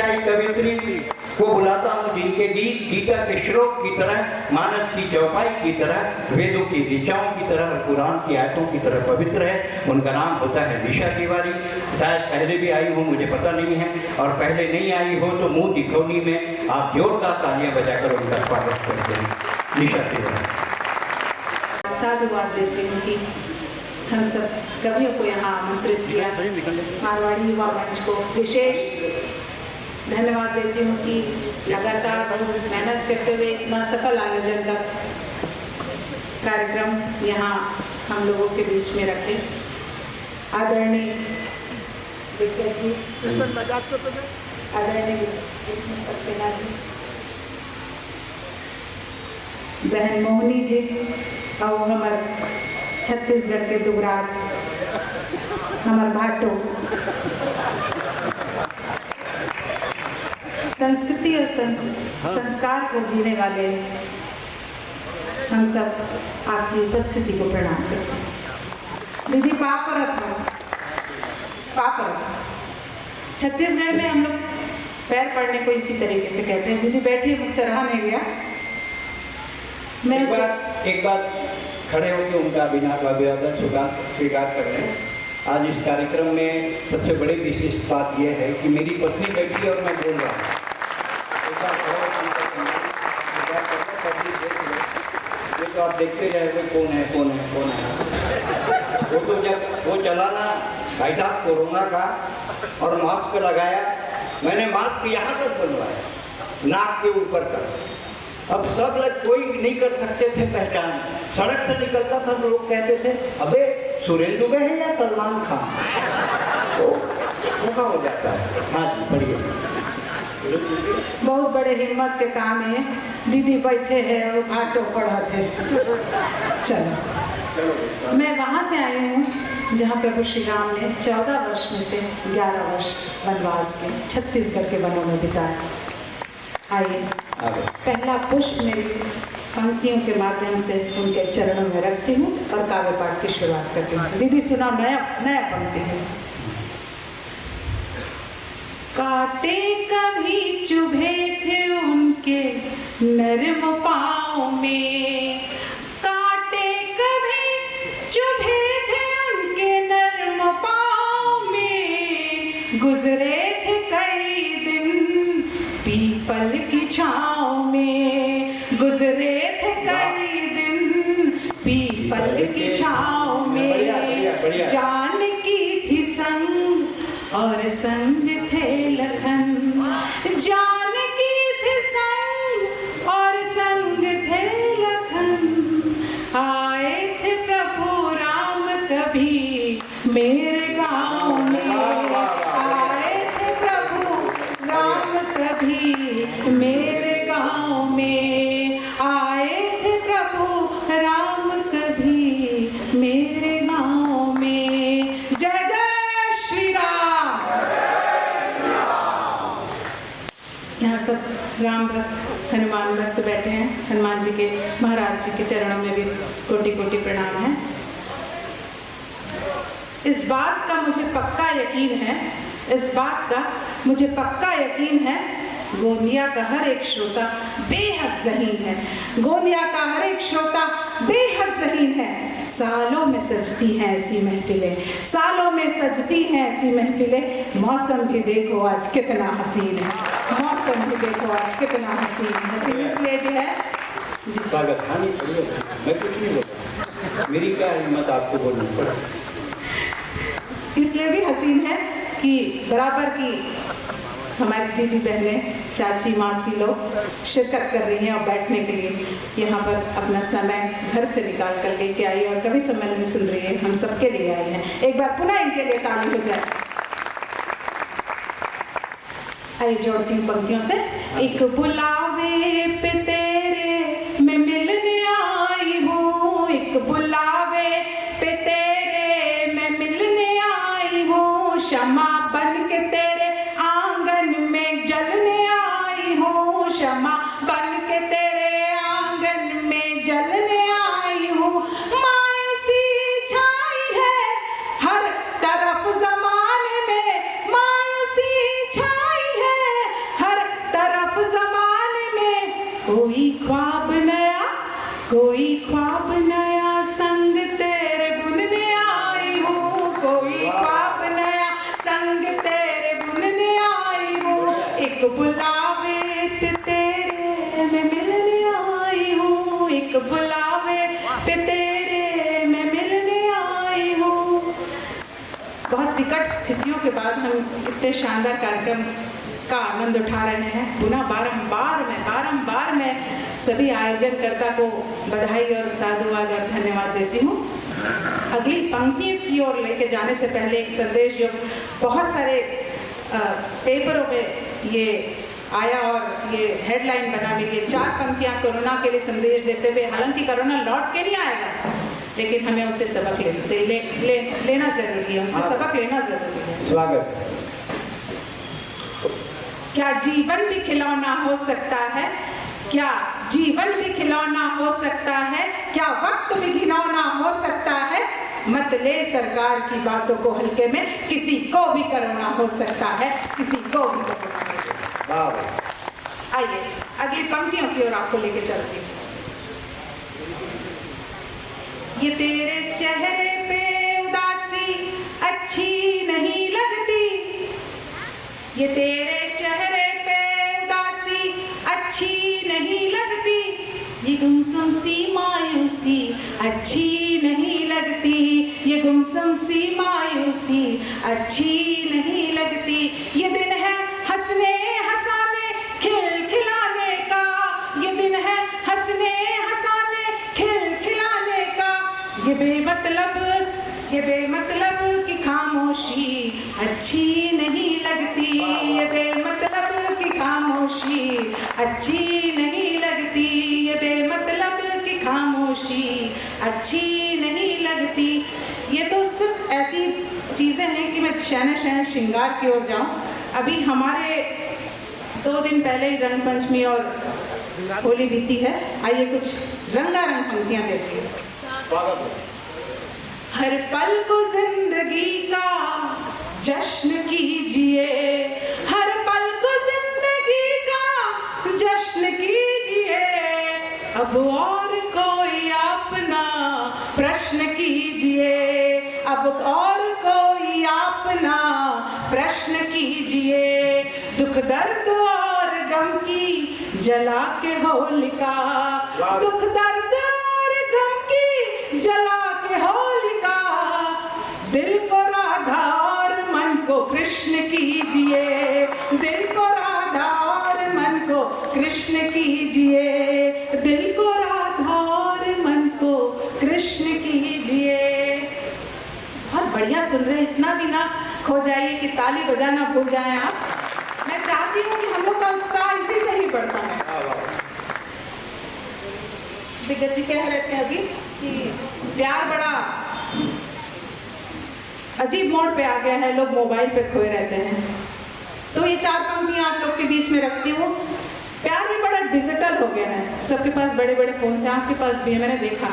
आई कवित्री को बुलाता हूँ जिनके गीत गीता के श्लोक की तरह, मानस की चौपाई की तरह, वेदों की ऋचाओं की तरह और कुरान की आयतों की तरह पवित्र है। उनका नाम होता है निशा तिवारी। शायद पहले भी आई हो, मुझे पता नहीं है, और पहले नहीं आई हो तो मुंह दिखौनी में आप जोरदार तालियां बजाकर उनका स्वागत करते हैं। निशा तिवारी। साधुवाद देती हूँ कि हम सब कवियों को यहाँ आमंत्रित किया। मारवाड़ी युवा मंच को विशेष धन्यवाद देती हूँ कि लगातार मेहनत करते हुए इतना सफल आयोजन का कार्यक्रम यहाँ हम लोगों के बीच में रखे। आदरणीय विक्रम जी, आदरणीय सक्सेना जी, बहन मोहनी जी और हमारे छत्तीसगढ़ के दुबराज हमारे भाटो, संस्कृति और संस्कार को जीने वाले हम सब आपकी उपस्थिति को प्रणाम करते हैं। दीदी पापरत हो, पापरत छत्तीसगढ़ में हम लोग पैर पड़ने को इसी तरीके से कहते हैं। दीदी बैठी, मुझसे रहा नहीं गया। मैं एक बात खड़े होकर उनका अभिवादन स्वीकार कर रहे हैं। आज इस कार्यक्रम में सबसे बड़ी विशेष बात यह है कि मेरी पत्नी बैठी और मैं बोल रहा हूँ। ये तो आप देखते रहे कौन है कौन है कौन है। वो तो जब वो चलाना भाई साहब कोरोना का और मास्क लगाया, मैंने मास्क यहाँ तक बनवाया, नाक के ऊपर तक। अब सब लोग कोई नहीं कर सकते थे पहचान। सड़क से निकलता था तो लोग कहते थे अबे सुरेंद्र दुबे है या सलमान खान, तो धोखा हो जाता है। हाँ जी, बढ़िया। बहुत बड़े हिम्मत के काम है। दीदी बैठे हैं और भाटो पढ़ा थे। चलो, मैं वहाँ से आई हूँ जहाँ प्रभु श्री राम ने 14 वर्ष में से 11 वर्ष वनवास के छत्तीसगढ़ के वनों में बिताए। आइए, पहला पुष्प मेरी पंक्तियों के माध्यम से उनके चरणों में रखती हूँ और काव्य पाठ की शुरुआत करती हूँ। दीदी सुना, नया पंक्ति है। काटे कभी चुभे थे उनके नरम पाँव में, काटे कभी चुभे थे उनके नरम पाँव में, गुजरे थे कई दिन पीपल की छाँव में, गुजरे थे कई दिन पीपल की छाँव में। जानकी थी संग और संग थे लखन, जानकी थी संग और संग थे लखन। आए थे प्रभु राम कभी मेरे गाँव में, आए थे प्रभु राम कभी मेरे गाँव में, आए थे प्रभु राम कभी मेरे गाँव में। जय जय श्री राम। यहाँ सब राम भक्त हनुमान भक्त बैठे हैं। हनुमान जी के, महाराज जी के चरणों में भी कोटि कोटि प्रणाम है। इस बात का मुझे पक्का यकीन है, इस बात का मुझे पक्का यकीन है, गोंदिया का हर एक श्रोता बेहद ज़हीन है, गोंदिया का हर एक श्रोता बेहद ज़हीन है। सालों में सजती हैं ऐसी महफिलें, सालों में सजती हैं ऐसी महफिलें। मौसम भी देखो आज कितना हसीन है, मौसम भी देखो आज कितना हसीन है। हसीन इसलिए भी है, मैं कुछ नहीं बोला, मेरी क्या हिम्मत आपको बोलनी पड़ा। इसलिए भी हसीन है कि बराबर की हमारी दीदी बहनें, चाची, मासी लोग शिरकत कर रही हैं और बैठने के लिए यहाँ पर अपना समय घर से निकाल कर लेके आई और कवि सम्मेलन में सुन रही है, हम सबके लिए आई हैं। एक बार पुनः इनके लिए ताली हो जाए। आइए जोड़ती हूँ पंक्तियों से। एक बुलावे पे तेरे मैं मिलने आई हूँ, एक बुलावे पे तेरे मैं मिलने आई हूँ, क्षमा बन के तेरे आंगन में जलने आई हूँ, क्षमा बन के तेरे आंगन में जलने आई हूँ। मायूसी छाई है हर तरफ ज़माने में, मायूसी छाई है कोई ख्वाब नया, कोई ख्वाब नया संग तेरे बुनने आई हूँ, कोई ख्वाब नया संग तेरे बुनने आई हूँ, एक बुलावे पे तेरे मैं मिलने आई हूँ, एक बुलावे पे तेरे मैं मिलने आई हूँ। बहुत विकट स्थितियों के बाद हम इतने शानदार कार्यक्रम का आनंद उठा रहे हैं। पुनः बारंबार मैं सभी आयोजनकर्ता को बधाई और साधुवाद और धन्यवाद देती हूँ। अगली पंक्ति की ओर लेके जाने से पहले एक संदेश जो बहुत सारे पेपरों में ये आया और ये हेडलाइन बना भी कि 4 पंक्तियाँ कोरोना के लिए संदेश देते हुए, हालांकि कोरोना लौट के नहीं आएगा, लेकिन हमें उससे सबक लेना जरूरी है, उससे सबक लेना जरूरी है। स्वागत। क्या जीवन भी खिलौना हो सकता है, क्या जीवन भी खिलौना हो सकता है, क्या वक्त भी घिनौना हो सकता है, मत ले सरकार की बातों को हल्के में, किसी को भी कोरोना हो सकता है, किसी को भी कोरोना हो सकता है। आइए अगली पंक्तियों की ओर आपको लेके चलती हूँ। ये तेरे चेहरे पे उदासी अच्छी नहीं लगती, ये तेरे चेहरे पे उदासी अच्छी नहीं लगती, ये गुमसुम सी मायूसी अच्छी नहीं लगती, ये गुमसुम सी मायूसी अच्छी नहीं लगती, ये दिन है हंसने हंसाने खिल खिलाने का, ये दिन है हंसने हंसाने खिल खिलाने का, ये बेमतलब की खामोशी अच्छी नहीं लगती, ये बेमतलब की खामोशी अच्छी नहीं लगती, ये बेमतलब की खामोशी अच्छी नहीं लगती। ये तो सिर्फ ऐसी चीज़ें हैं कि मैं शहन श्रृंगार की ओर जाऊं। अभी हमारे 2 दिन पहले ही रंग पंचमी और होली बीती है। आइए कुछ रंगारंग पंक्तियां देखते हैं। हर पल को जिंदगी का जश्न कीजिए, हर पल को जिंदगी का जश्न कीजिए, अब और कोई अपना प्रश्न कीजिए, अब और कोई अपना प्रश्न कीजिए, दुख दर्द और गम की जला के होलिका, दुख दर्द और गम की जला के होलिका, दिल को राधा और मन को कृष्ण कीजिए, दिल को राधा और मन को कृष्ण कीजिए, दिल को राधा और मन को कृष्ण कीजिए। बहुत बढ़िया सुन रहे हैं, इतना भी ना खो जाइए कि ताली बजाना भूल जाएं आप। मैं चाहती हूँ कि हम लोग का उत्साह इसी से ही बढ़ता है। विगत जी कह रहे थे अभी कि प्यार बड़ा अजीब मोड़ पे आ गया है, लोग मोबाइल पे खोए रहते हैं। तो ये 4 पंक्तियां आप लोग के बीच में रखती हूँ। प्यार भी बड़ा डिजिटल हो गया है, सबके पास बड़े बड़े फोन से, आपके पास भी है, मैंने देखा।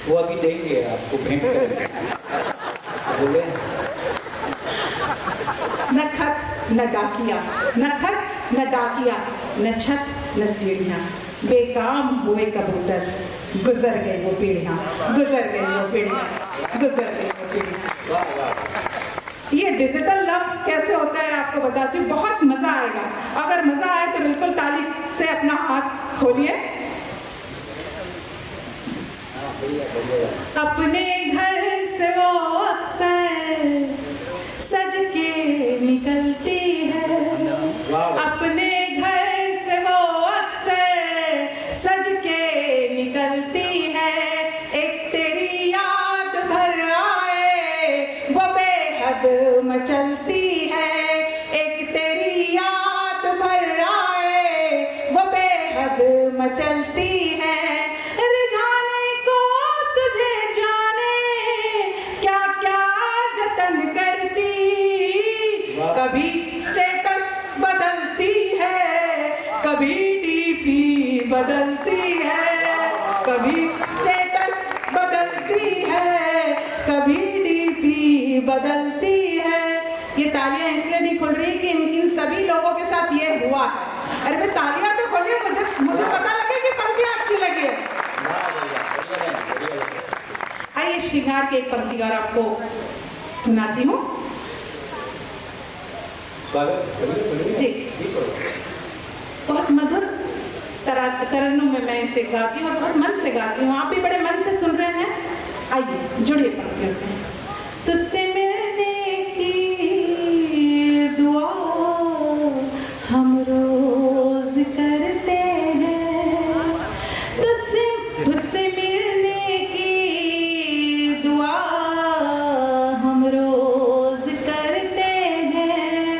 वो अभी देंगे आपको भेंट बोले। न खत न डाकिया, न खत न डाकिया, न छत न सीढ़ियाँ, बेकाम हुए कबूतर, गुजर गए वो पीढ़ियाँ, गुजर गए वो पीढ़ियाँ, गुजर गए वो पीढ़ियाँ। ये डिजिटल लव कैसे होता है आपको बताती हूँ, बहुत मजा आएगा। अगर मजा आए तो बिल्कुल ताली से अपना हाथ खोलिए। अपने घर से वो अक्सर सज के निकलती है, अपने घर से वो अक्सर सज के निकलती है, एक तेरी याद भर आए वो बेहद मचलती है, एक तेरी याद भर आए वो बेहद मचलती है, रिझाने को तुझे जाने क्या क्या जतन करती, कभी स्टेटस बदलती है, कभी डीपी बदलती है, कभी स्टेटस बदलती है, कभी डीपी बदलती है। ये तालियां इसलिए नहीं खुल रही कि इन सभी लोगों के साथ ये हुआ है। अरे भाई तालियां तो खोलिए, मुझे पता लगे कि पंक्तियां अच्छी लगी है। आइए श्रृंगार की एक पंक्ति और आपको सुनाती हूँ। जी, बहुत मधुर तरन्नुम में मैं इसे गाती हूँ और बहुत मन से गाती हूँ। आप भी बड़े मन से सुन रहे हैं। आइए जुड़िए पंक्तियों से। तुझसे मिलने की दुआ हम रोज करते हैं, तुझसे मिलने की दुआ हम रोज करते हैं,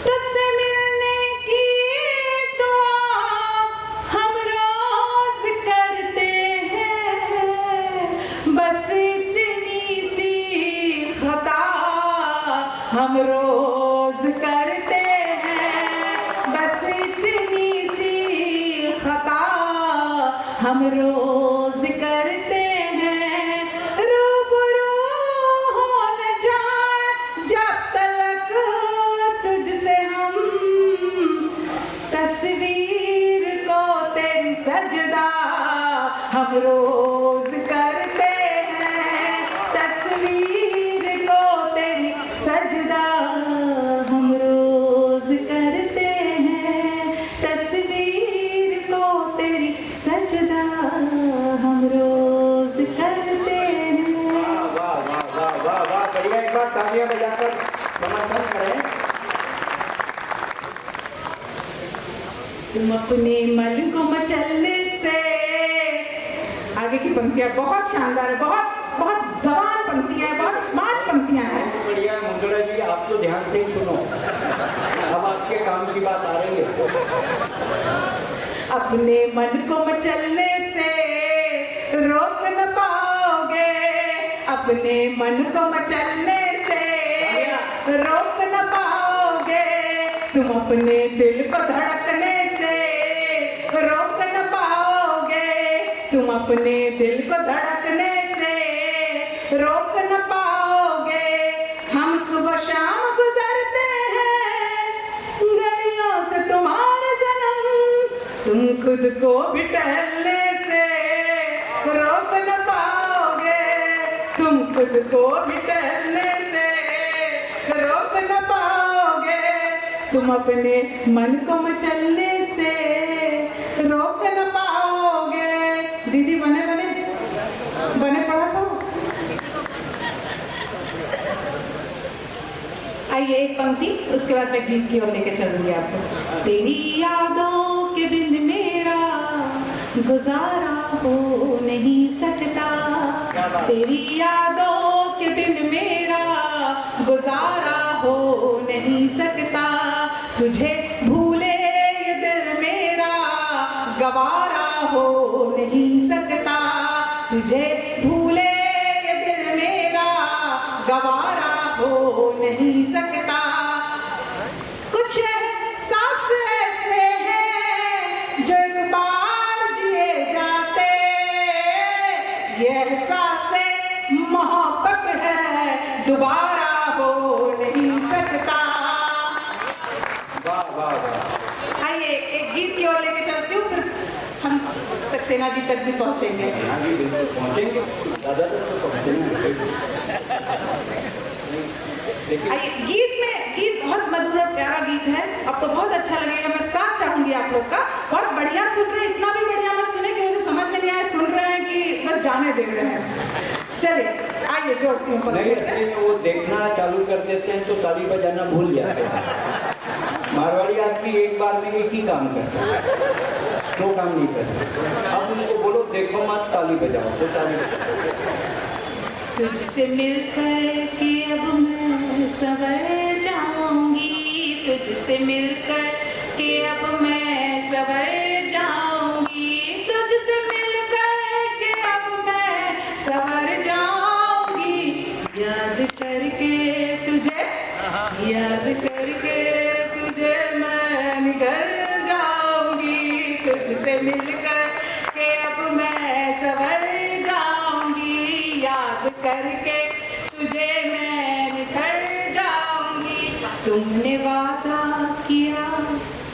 तुझसे मिलने की दुआ हम रोज करते हैं, बस इतनी सी खता हम रोज करते हैं, बस इतनी सी खता हम रोज करते हैं, रूबरू हो न जाए जब तलक तुझसे हम, तस्वीर को तेरी सजदा हम रोज करते हैं, तस्वीर को तेरी सजदा हम रोज करते हैं, तस्वीर को तेरी सजदा हम रोज करते हैं। वाह वाह वाह वाह वाह वाह, बढ़िया। एक बार तालियां बजाकर समर्थन करें। तुम अपने मन को मचलने से, आगे की पंक्तियां बहुत शानदार है, बहुत बहुत जवान पंक्तियां हैं, बहुत स्मार्ट पंक्तियां हैं। बढ़िया मंगला जी, आप तो ध्यान से ही सुनो, अब आपके काम की बात आ रही है। अपने मन को मचलने से रोक न पाओगे, अपने मन को मचलने से रोक न पाओगे, तुम अपने दिल को धड़कने से रोक न पाओगे, तुम अपने दिल को धड़कने से रोक न पाओगे। हम सुबह शाम गुजरते हैं गलियों से तुम्हारे सनम, तुम खुद को भी टहलने से रोक न पाओगे, तुम खुद को भी टहलने से रोक न पाओगे, तुम अपने मन को मचलने से रोक न पाओगे। दीदी बने बने बने पड़ा था। आइए एक पंक्ति, उसके बाद मैं गीत की ओर लेके चलूंगी आपको। तेरी यादों के बिन मेरा गुजारा हो नहीं सकता, तेरी यादों के बिन मेरा गुजारा हो नहीं सकता, तुझे भूले ये दिल मेरा गवारा हो नहीं सकता, तुझे भूले ये दिल मेरा गवारा हो नहीं सकता। कुछ सांस ऐसे हैं जो एक बार जिए जाते, ये एहसास मोहब्बत है दोबारा हो नहीं सकता। वाह वाह वाह। आइए एक गीत की ओर लेके चलती हूँ, फिर हम सक्सेना जी तक भी पहुँचेंगे। हाँ जी, बिल्कुल पहुँचेंगे, ज़्यादातर तो पहुँचेंगे। आइए गीत बहुत मधुर और प्यारा गीत है, आपको बहुत अच्छा लगेगा। मैं साथ चाहूंगी आप लोग का, बहुत बढ़िया सुन रहे हैं, इतना भी बढ़िया मत सुने कि मुझे समझ में नहीं आया, सुन रहे हैं कि बस जाने दे रहे हैं। चलिए आइए जोड़ती हूँ नहीं, पंक्ति से। वो देखना चालू कर देते हैं तो ताली बजाना भूल जाते हैं। मारवाड़ी आदमी एक बार में एक ही काम करता है, दो काम नहीं करता। अब उनको बोलो देखो मत, ताली बजाओ, तो ताली बजाओ। तुझसे मिलकर के अब मैं संवर जाऊंगी, तुझसे मिलकर के अब मैं संवर जाऊंगी, तुझसे मिलकर के अब मैं संवर जाऊंगी, याद करके तुझे, याद करके तुझे मैं निकल जाऊंगी, तुझसे मिलकर के अब मैं संवर जाऊंगी, याद करके तुझे मैं निखर जाऊंगी। तुमने वादा किया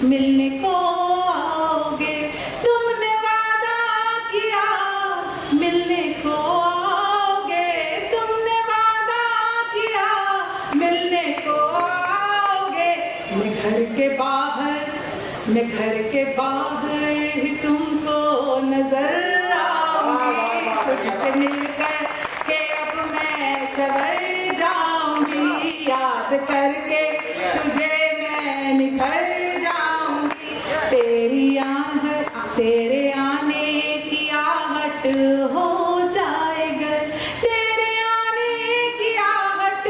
मिलने को के बाहर, मैं घर के बाहर ही तुमको नजर आऊंगी। तुझसे मिलकर के अब मैं सवर जाऊंगी, याद करके तुझे मैं निखर जाऊंगी। तेरे आने की आहट हो जाएगा, तेरे आने की आहट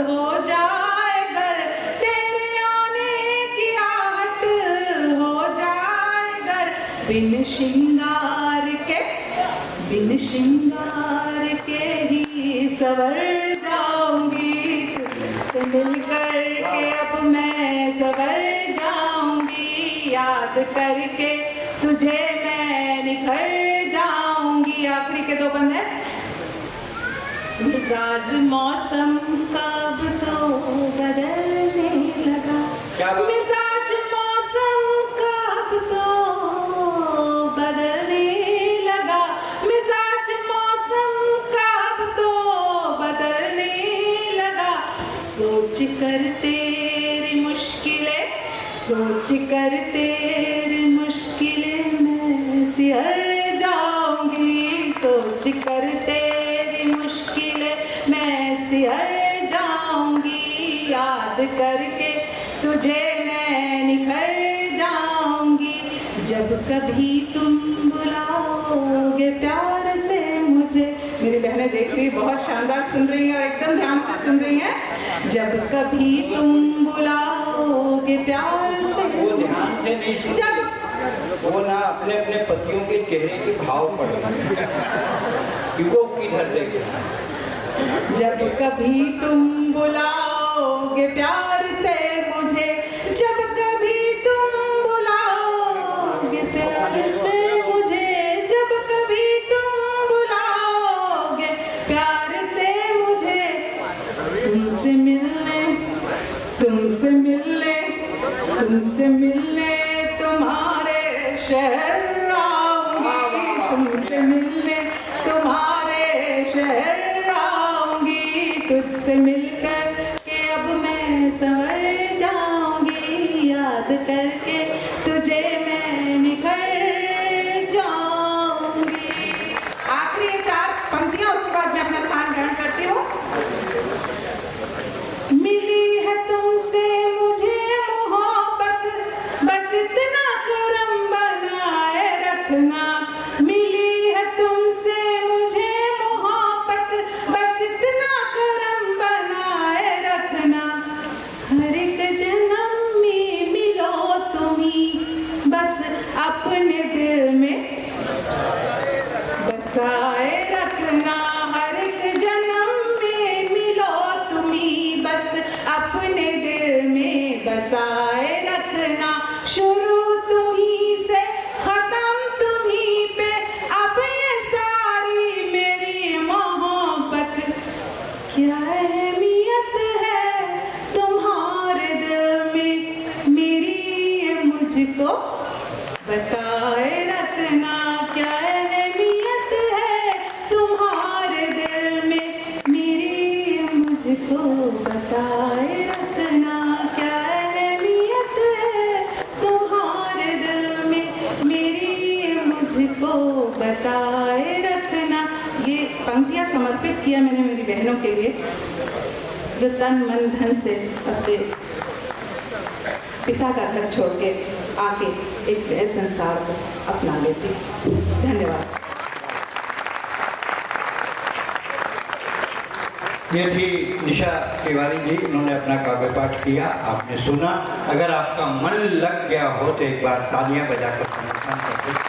हो जाएगा, तेरे आने की आहट हो जाएगा। बिन श्रृंगार के ही सवर जाऊंगी। तुझसे मिलकर के अब मैं सवर जाऊंगी, याद करके तुझे मैं निखर जाऊंगी। आखिरी के 2 बंद है। मिजाज मौसम का अब तो बदलने लगा, मिजाज मौसम का अब तो बदलने लगा, मिजाज मौसम का अब तो बदलने लगा। सोच कर तेरी मुश्किलें मैं सिहर जाऊंगी। सोच कर तेरी मुश्किलें मैं सिहर जाऊंगी, याद करके तुझे मैं निखर जाऊंगी। जब कभी तुम बुलाओगे प्यार से मुझे, मेरी बहनें देख रही बहुत शानदार सुन रही हैं और एकदम ध्यान से सुन रही हैं। जब कभी तुम बुलाओगे प्यार से, वो ध्यान से नहीं सुनते, जब वो ना अपने अपने पतियों के चेहरे के भाव पढ़े कि वो किधर देखे। जब कभी तुम बुलाओगे प्यार से मुझे, जब कभी तुम बुलाओगे प्यार से मुझे, जब कभी तुम बुलाओगे प्यार से मुझे, तुमसे मिलने तुम्हारे शहर आऊंगी। तुमसे मिलने तुम्हारे शहर आऊंगी। तुझसे मिलकर के अब मैं संवर जाऊंगी, याद करके तुझे मैं निखर जाऊंगी। आखिरी 4 पंक्तियां, उसके बाद मैं अपना स्थान ग्रहण करती हूँ। मिली है तुमसे मुझे मोहब्बत, बस इतना करम बनाए रखना। मिली है तुमसे मुझे मोहब्बत, बस इतना करम बनाए रखना। हर एक जन्म में मिलो तुम्ही, बस अपने दिल में बसाए रखना। हर एक जन्म में मिलो तुम्ही, बस अपने दिल में बसाए रखना। शुरू तुम्ही से खत्म तुम्ही पे, अब ये सारी मेरी मोहब्बत। क्या अहमियत है तुम्हारे दिल में मेरी, ये मुझको बताए रखना। क्या अहमियत है तुम्हारे दिल में मेरी, ये मुझको बताए रखना। क्या अहमियत है तुम्हारे दिल में मेरी, ये मुझको बताए रखना। ये पंक्तियां समर्पित किया मैंने मेरी बहनों के लिए, जो तन मन धन से अपने पिता का घर छोड़ के आके एक नए संसार को अपना लेती। धन्यवाद। ये थी निशा तिवारी जी, उन्होंने अपना काव्य पाठ किया, आपने सुना। अगर आपका मन लग गया हो तो एक बार तालियां बजाकर समर्थन करते।